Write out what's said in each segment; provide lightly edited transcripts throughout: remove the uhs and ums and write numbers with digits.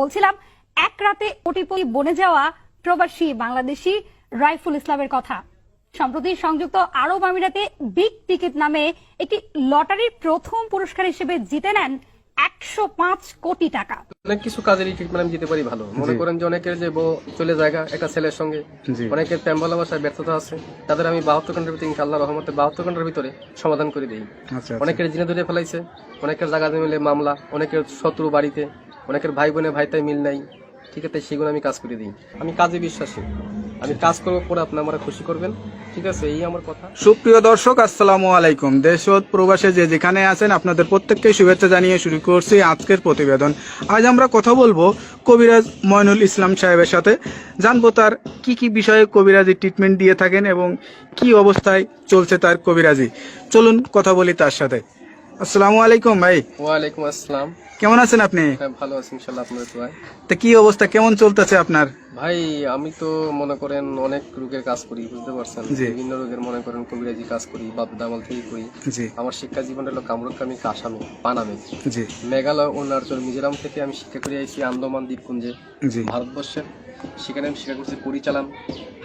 বলছিলাম এক রাতে কোটিপতি বনে যাওয়া প্রবাসী বাংলাদেশি রাইফুল ইসলামের কথা। সম্প্রতি সংযুক্ত আরব আমিরাতে বিগ টিকিট নামে একটি লটারির প্রথম পুরস্কার হিসেবে জিতে নেন 105 কোটি টাকা। অনেক কিছু কাজের ট্রিটমেন্ট আমি দিতে পারি ভালো। মনে করেন যে অনেকের যে বউ চলে জায়গা একটা ছেলের সঙ্গে, অনেকের প্রেম ভালোবাসায় ব্যর্থতা আছে, তাদের আমি 72 ঘন্টার ভিতরে ইনশাআল্লাহ রহমতে 72 ঘন্টার ভিতরে সমাধান করে দিই। অনেকের জিনে ধরে ফেলাইছে, অনেকের জায়গা মিলে মামলা, অনেকের শত্রু বাড়িতে, অনেকের ভাই বোনে ভাইতাই মিল নাই, ঠিক আছে, সেগুলো আমি কাজ করে দিই। আমি কাজে বিশ্বাসী, আমি কাজ করবো পরে আপনি আমার খুশি করবেন, ঠিক আছে, এই আমার কথা। সুপ্রিয় দর্শক, আসসালামু আলাইকুম। দেশ ও প্রবাসে যে যেখানে আছেন আপনাদের প্রত্যেককে শুভেচ্ছা জানিয়ে শুরু করছি আজকের প্রতিবেদন। আজ আমরা কথা বলবো কবিরাজ মইনুল ইসলাম সাহেবের সাথে, জানবো তার কি কি বিষয়ে কবিরাজি ট্রিটমেন্ট দিয়ে থাকেন এবং কি অবস্থায় চলছে তার কবিরাজি। চলুন কথা বলি তার সাথে। আসসালামু আলাইকুম ভাই। ওয়ালাইকুম আসসালাম। কেমন আছেন আপনি? হ্যাঁ, ভালো আছি ইনশাআল্লাহ, আপনাদের দোয়ায়। তা কি অবস্থা, কেমন চলতেছে আপনার? ভাই আমি তো মনে করেন অনেক রোগের কাজ করি, বুঝতে পারছেন, বিভিন্ন রোগের মনে করেন কবিরাজি কাজ করি, বাপ দামাল থেকে করি। আমার শিক্ষা জীবন হলো কামরুকামি, কাসামি, পানামে, মেঘালয়, অরুণাচল, মিজোরাম থেকে আমি শিক্ষা করে আইছি আন্দামান দ্বীপপুঞ্জে, ভারতবর্ষের। সেখানে আমি শিক্ষা করছি পরি চালান,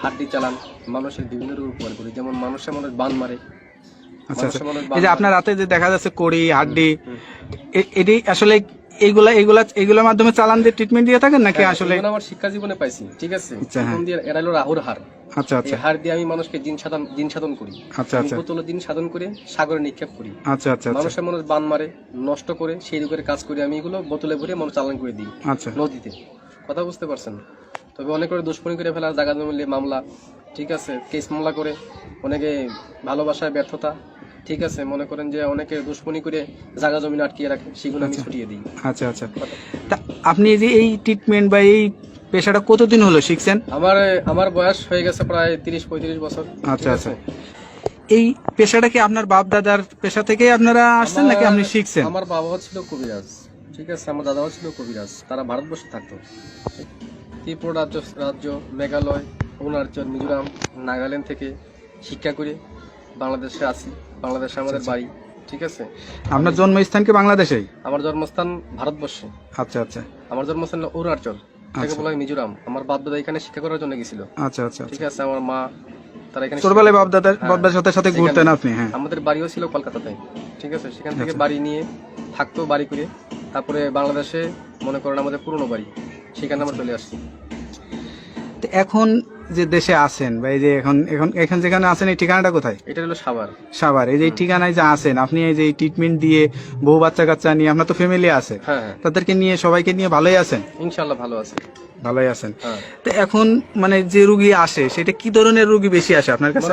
হাড্ডি চালান, মানুষের বিভিন্ন রোগ উপকার করি, যেমন মানুষের মনে বান মারে। আচ্ছা, এই যে আপনার রাতে যে দেখা যাচ্ছে কড়ি, হাড্ডি, এটি আসলে এইগুলোর মাধ্যমে চালান দিয়ে ট্রিটমেন্ট দিয়ে থাকেন নাকি? আসলে আমার শিক্ষা জীবনে পাইছি, ঠিক আছে, এরা হলো রাহুর হার। আচ্ছা আচ্ছা, হার দিয়ে আমি মানুষকে জিন সাধন করি। আচ্ছা আচ্ছা, বোতলে জিন সাধন করে সাগরে নিক্ষেপ করি। আচ্ছা আচ্ছা, মানুষের মানুষ বান মারে, নষ্ট করে, সেই রোগের কাজ করি আমি, এগুলো বোতলে ভরে মানুষ চালান করে দিই। আচ্ছা, নদীতে, কথা বুঝতে পারছেন। তবে অনেক করে দুষ্কর্মী করে ফেলা, জায়গা জমিলে মামলা, ঠিক আছে, কেস মামলা করে, অনেকে ভালোবাসায় ব্যর্থতা, ঠিক আছে, মনে করেন যে অনেকে দুশ্মনী করে জায়গা জমি আটকিয়ে রাখে, সেগুলো আমি ছুটিয়ে দিই। আচ্ছা আচ্ছা, তা আপনি যে এই ট্রিটমেন্ট বা এই পেশাটা কতদিন হলো শিখছেন? আমার বয়স হয়ে গেছে প্রায় 30-35 বছর। আচ্ছা আচ্ছা, এই পেশাটা কি আপনার বাপ দাদার পেশা থেকে আপনারা আসছেন নাকি আপনি শিখছেন? আমার বাবাও ছিল কবিরাজ, ঠিক আছে, আমার দাদাও ছিল কবিরাজ, তারা ভারতবর্ষে থাকতো। ত্রিপুরা রাজ্য, মেঘালয়, অরুণাচল, মিজোরাম, নাগাল্যান্ড থেকে শিক্ষা করে বাংলাদেশে আসি। বাংলাদেশে আমাদের বাড়ি, ঠিক আছে। আপনার জন্মস্থান কি বাংলাদেশেই? আমার জন্মস্থান ভারতবর্ষে। আচ্ছা আচ্ছা, আমার জন্মস্থান অরুণাচল, তাকে বলা হয় মিজোরাম। আমার বাপ দাদা এখানে শিক্ষা করার জন্য গেছিল। আচ্ছা আচ্ছা, ঠিক আছে, আমার মা তারা এখানে ছোটবেলায় বাপ দাদার সাথে ঘুরতেন আপনি? হ্যাঁ, আমাদের বাড়িও ছিল কলকাতাতে, ঠিক আছে, সেখান থেকে বাড়ি নিয়ে থাকতো, বাড়ি করে তারপরে বাংলাদেশে মনে করেন আমাদের পুরনো বাড়ি, সেখানে আমরা চলে আসছি। এখন যে দেশে আছেন বা এই যে এখন যেখানে আছেন, এই ঠিকানাটা কোথায়? এটা হলো সাভার। এই যে ঠিকানায় যে আছেন আপনি, এই যে ট্রিটমেন্ট দিয়ে বউ বাচ্চা কাচ্চা নিয়ে, আপনার তো ফ্যামিলি আছে, তাদেরকে নিয়ে সবাইকে নিয়ে ভালোই আছেন? ইনশাআল্লাহ ভালোই আছেন। তো এখন মানে যে রোগী আসে, সেটা কি ধরনের রোগী বেশি আসে আপনার কাছে?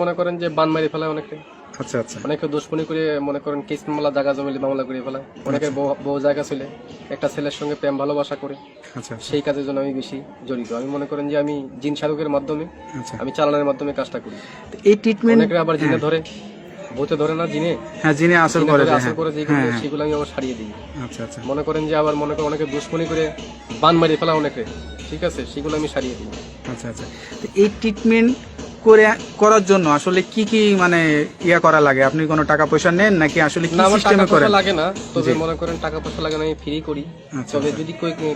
মনে করেন যে বান মারি ফেলায় অনেকে। আচ্ছা আচ্ছা, অনেকে দুশ্মনী করে, মনে করেন কেস মামলা, জায়গা জমিলে মামলা করে ফেলায়। অনেকের বউ জায়গা ছিল, একটা ছেলের সঙ্গে প্রেম ভালোবাসা করে। আচ্ছা, সেই কাজের জন্য আমি বেশি জড়িত। আমি মনে করেন যে আমি জিন সাধকের মাধ্যমে, আমি চালানোর মাধ্যমে কাজটা করি। এই ট্রিটমেন্ট অনেকে আবার জিনে ধরে, ভূতে ধরে না, জিনে, হ্যাঁ, জিনে আসর করে, সেগুলো আমি আবার ছাড়িয়ে দিই। আচ্ছা আচ্ছা, মনে করেন যে আবার মনে করেন অনেকে দুশ্মনী করে বান মারি ফেলা অনেকে, ঠিক আছে, সেগুলো আমি ছাড়িয়ে দিই। আচ্ছা আচ্ছা, এই ট্রিটমেন্ট করার জন্য আসলে কি কি মানে করা লাগে? আপনি কোনো টাকা পয়সা নেন নাকি আসলে কি সিস্টেমে করেন? লাগে না, তবে মনে করেন টাকা পয়সা লাগে না, আমি ফ্রি করি। তবে যদি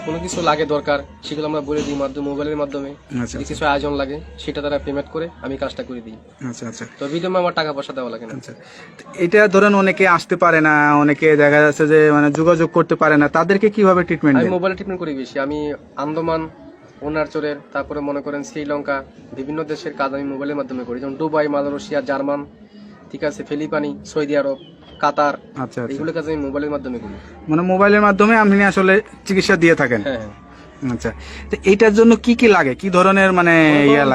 কোনো কিছু লাগে দরকার, সেগুলো আমরা বলে দিই মোবাইলের মাধ্যমে। যদি কিছু আয়োজন লাগে, সেটা তারা পেমেন্ট করে আমি কাজটা করে দিই। আচ্ছা আচ্ছা, তো বিদমে আমার টাকা পয়সা দেওয়া লাগে না। আচ্ছা, এটা ধরেন অনেকে আসতে পারে না, অনেকে দেখা যাচ্ছে যে মানে যোগাযোগ করতে পারে না, তাদেরকে কিভাবে ট্রিটমেন্ট? আমি মোবাইলে ট্রিটমেন্ট করি বেশি। আমি আন্দামান, অরুণাচলের, তারপরে মনে করেন শ্রীলঙ্কা, বিভিন্ন দেশের কাজ আমি মোবাইলের মাধ্যমে করি, যেমন দুবাই, মালয়েশিয়া, জার্মান, ঠিক আছে, ফিলিপাইনি, সৌদি আরব, কাতার, এগুলো কাজ আমি মোবাইলের মাধ্যমে করি। মানে মোবাইলের মাধ্যমে আপনি আসলে চিকিৎসা দিয়ে থাকেন? হ্যাঁ। আচ্ছা, তো এইটার জন্য কি কি লাগে, কি ধরনের মানে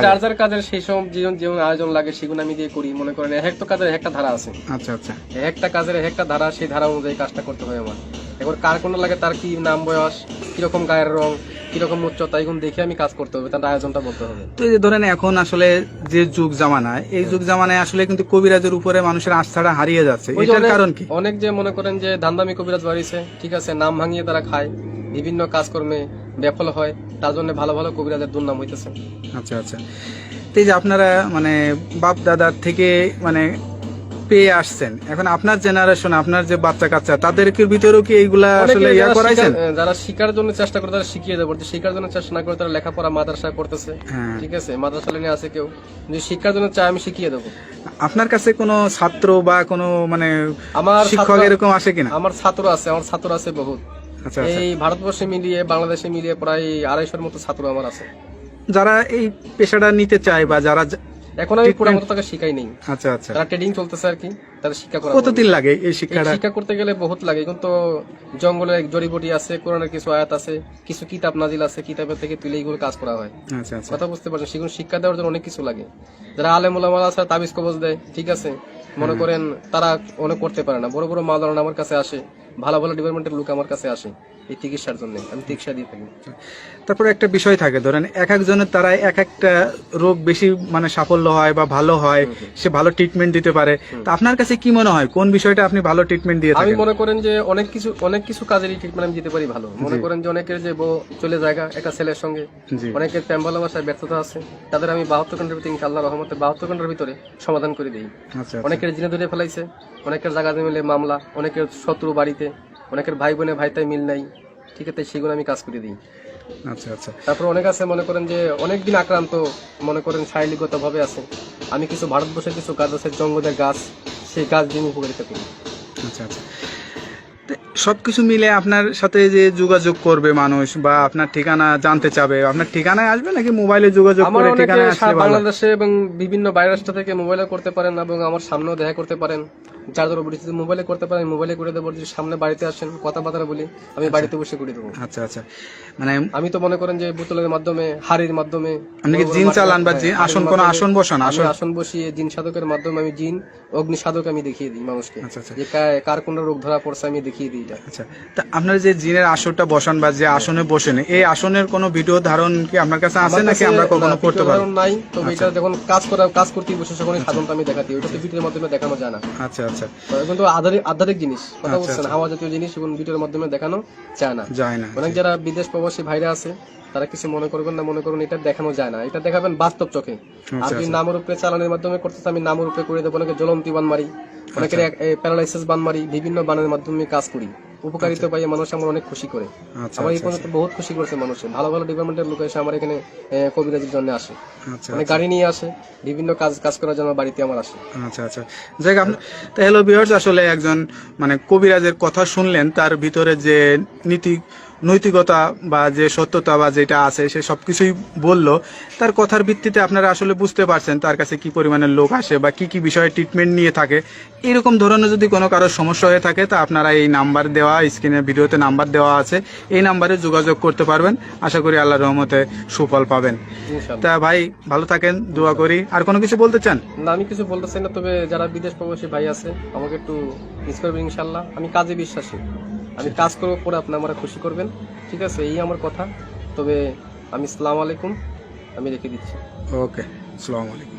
যার কাজের সেই সব যেমন আয়োজন লাগে, সেগুলো আমি দিয়ে করি। মনে করেন একটা কাজের একটা ধারা আছে। আচ্ছা আচ্ছা, একটা কাজের একটা ধারা, সেই ধারা অনুযায়ী কাজটা করতে হয় আমার। এবার কার কোনটা লাগে, তার কি নাম, বয়স, কিরকম গায়ের রং, কিরকম উচ্চতা, এগুলো দেখে আমি কাজ করতে হবে, তার আয়োজনটা বলতে হবে। তো এই যে ধরেন এখন আসলে যে যুগ জামানায়, এই যুগ জামানায় আসলে কিন্তু কবিরাজের উপরে মানুষের আস্থাটা হারিয়ে যাচ্ছে, এটার কারণ কি? অনেক যে মনে করেন যে ধান্দামি কবিরাজ বাড়িছে, ঠিক আছে, নাম ভাঙিয়ে তারা খায়, বিভিন্ন কাজকর্মে ব্যাফল হয়, তার জন্য ভালো ভালো কবিরাজের দুর্নাম হইতেছে। আচ্ছা আচ্ছা, তো এই যে আপনারা মানে বাপ দাদার থেকে মানে পেয়ে আসছেন, এখন আপনার জেনারেশন, আপনার যে বাচ্চা কাচ্চা, তাদেরকে ভিতরেও কি এইগুলা আসলে ইয়া করাইছেন? যারা শিকার জন্য চেষ্টা করে তারা শিখিয়ে দেবো, শিকার জন্য চেষ্টা না করে তারা লেখাপড়া মাদ্রাসায় পড়তেছে, ঠিক আছে, মাদ্রাসা লাইনে আছে কেউ, যদি শিক্ষার জন্য চায় আমি শিখিয়ে দেবো। আপনার কাছে কোনো ছাত্র বা কোনো মানে আমার শিক্ষক এরকম আসে কিনা? আমার ছাত্র আছে বহুত। আচ্ছা, এই ভারতবর্ষে মিলিয়ে বাংলাদেশে মিলিয়ে প্রায় 250-র মতো ছাত্র আমার আছে, যারা এই পেশাটা নিতে চায় বা যারা এখন আমি পুরো মতো তাকে শিখাই নেই। আচ্ছা আচ্ছা, তারা ট্রেডিং চলতেছে আর কি, তারা শিক্ষা করা। কতদিন লাগে এই শিক্ষাটা? শিক্ষা করতে গেলে বহুত লাগে, কিন্তু জঙ্গলে জড়িবুটি আছে, কোরআনের কিছু আয়াত আছে, কিছু কিতাব নাজিল আছে, কিতাবের থেকে তুলে এইগুলো কাজ করা হয়। আচ্ছা আচ্ছা, কথা বুঝতে পারছেন, সেগুলো শিক্ষা দেওয়ার জন্য অনেক কিছু লাগে। যারা আলেম ওলামা আছে তাবিজ কবজ দেয়, ঠিক আছে, মনে করেন তারা অনেক করতে পারে না, বড় বড় মাওলানা আমার কাছে আসে, ভালো ভালো ডিপার্টমেন্টের লোক আমার কাছে আসে এই চিকিৎসার জন্য, আমি চিকিৎসা দিয়ে থাকি। তারপরে একটা বিষয় থাকে, ধরেন এক একজনের তারা এক একটা রোগ বেশি মানে সাফল্য হয় বা ভালো হয়, সে ভালো ট্রিটমেন্ট দিতে পারে। তা আপনার কাছে কি মনে হয় কোন বিষয়টা আপনি ভালো ট্রিটমেন্ট দিয়ে আমি থাকেন? মনে করেন যে অনেক কিছু কাজেরই ট্রিটমেন্ট আমি দিতে পারি ভালো। মনে করেন যে অনেকের যে বউ চলে জায়গা একটা ছেলের সঙ্গে, অনেকের প্রেম ভালোবাসায় ব্যর্থতা আছে, তাদের আমি 72 ঘন্টার ভিতরে ইনশাআল্লাহ রহমতে 72 ঘন্টার ভিতরে সমাধান করে দিই। আচ্ছা, অনেকের জিনে ধরে ফেলাইছে, অনেকের জায়গা মিলে মামলা, অনেকের শত্রু বাড়িতে, অনেকের ভাই বোনে ভাইতাই মিল নাই, ঠিক আছে, সেগুলো আমি কাজ করে দিই। আচ্ছা আচ্ছা, তারপর অনেক আছে মনে করেন যে অনেকদিন আক্রান্ত, মনে করেন শারীরিকগত ভাবে আছে, আমি কিছু ভারতবর্ষের কিছু গাছ আছে, জঙ্গলের গাছ, সেই গাছ দিয়ে উপকারিতা করি। আচ্ছা আচ্ছা, সবকিছু মিলে আপনার সাথে যে যোগাযোগ করবে মানুষ বা আপনার ঠিকানা জানতে চাবে, আপনার ঠিকানায় আসবে নাকি মোবাইলে যোগাযোগ করে ঠিকানায় আসলে ভালো? বাংলাদেশে এবং বিভিন্ন বাইরের থেকে মোবাইলে করতে পারেন এবং আমার সামনেও দেখা করতে পারেন, যার ধরো বলেছি মোবাইলে করতে পারেন, মোবাইলে করে দেবো, যদি সামনে বাড়িতে আসেন কথাবার্তা বলি, আমি বাড়িতে বসে করে দেবো। আচ্ছা আচ্ছা, মানে আমি তো মনে করেন যে বোতলের মাধ্যমে, হাড়ির মাধ্যমে, আপনি কি জিন চালান বা আসন কোন আসন বসান? আসন বসিয়ে জিন সাধকের মাধ্যমে আমি জিন অগ্নি সাধক আমি দেখিয়ে দিই মানুষকে, আচ্ছা আচ্ছা, যে কার কোন রোগ ধরা পড়ছে আমি দেখিয়ে দিই। আচ্ছা, তা আপনার যে জিনের আসনটা বসান বা যে আসনে বসেন, এই আসনের কোনো ভিডিও ধারণ কি আপনার কাছে আছে নাকি আমরা কখনো করতে পারি? নাই, তো এটা যখন কাজ করতে বসে তখন সাধনটা আমি দেখাতে, ওটা তো ভিডিওর মাধ্যমে দেখানো যায় না। আচ্ছা আচ্ছা, কিন্তু আধারিক জিনিস, কথা বলছেন, হাওয়া জাতীয় জিনিস এবং ভিডিওর মাধ্যমে দেখানো যায় না। অনেক যারা বিদেশ প্রবাসী ভাইরা আছে তারা কিছু মনে করবেন না, মনে করুন এটা দেখানো যায় না, এটা দেখাবেন বাস্তব চোখে। আর যদি নামের উপরে চালানোর মাধ্যমে করতেছে, আমি নামের উপরে করে দেবো, অনেকে জ্বলন্তি বান মারি, অনেকের প্যারালাইসিস বান মারি, বিভিন্ন বানের মাধ্যমে কাজ করি, উপকারিতা পাই, মানুষ আমার অনেক খুশি করে। আমার এই পর্যন্ত বহুত খুশি করেছে মানুষের, ভালো ভালো ডিপার্টমেন্টের লোক এসে আমার এখানে কবিরাজের জন্য আসে, অনেক গাড়ি নিয়ে আসে, বিভিন্ন কাজ করার জন্য বাড়িতে আমার আসে। আচ্ছা আচ্ছা, যাই হোক, হ্যালো ভিউয়ার্স, আসলে একজন মানে কবিরাজের কথা শুনলেন, তার ভিতরে যে নৈতিকতা বা যে সত্যতা বা যেটা আছে সে সবকিছুই বললো। তার কথার ভিত্তিতে আপনারা আসলে বুঝতে পারছেন তার কাছে কি পরিমাণের লোক আসে বা কি কি বিষয়ে ট্রিটমেন্ট নিয়ে থাকে। এরকম ধরনের যদি কোনো কারোর সমস্যা হয়ে থাকে তা আপনারা এই নাম্বার দেওয়া, স্ক্রিনের ভিডিওতে নাম্বার দেওয়া আছে, এই নাম্বারে যোগাযোগ করতে পারবেন। আশা করি আল্লাহর রহমতে সুফল পাবেন। তা ভাই ভালো থাকেন, দোয়া করি। আর কোনো কিছু বলতে চান? না, আমি কিছু বলতে চাই না, তবে যারা বিদেশ প্রবাসী ভাই আছে আমাকে একটু মিস করবেন ইনশাল্লাহ। আমি কাজে বিশ্বাসী, আমি কাজ করবো, পরে আপনি আমরা খুশি করবেন, ঠিক আছে, এই আমার কথা। তবে আমি আসসালামু আলাইকুম আমি রেখে দিচ্ছি। ওকে, আসসালামু আলাইকুম।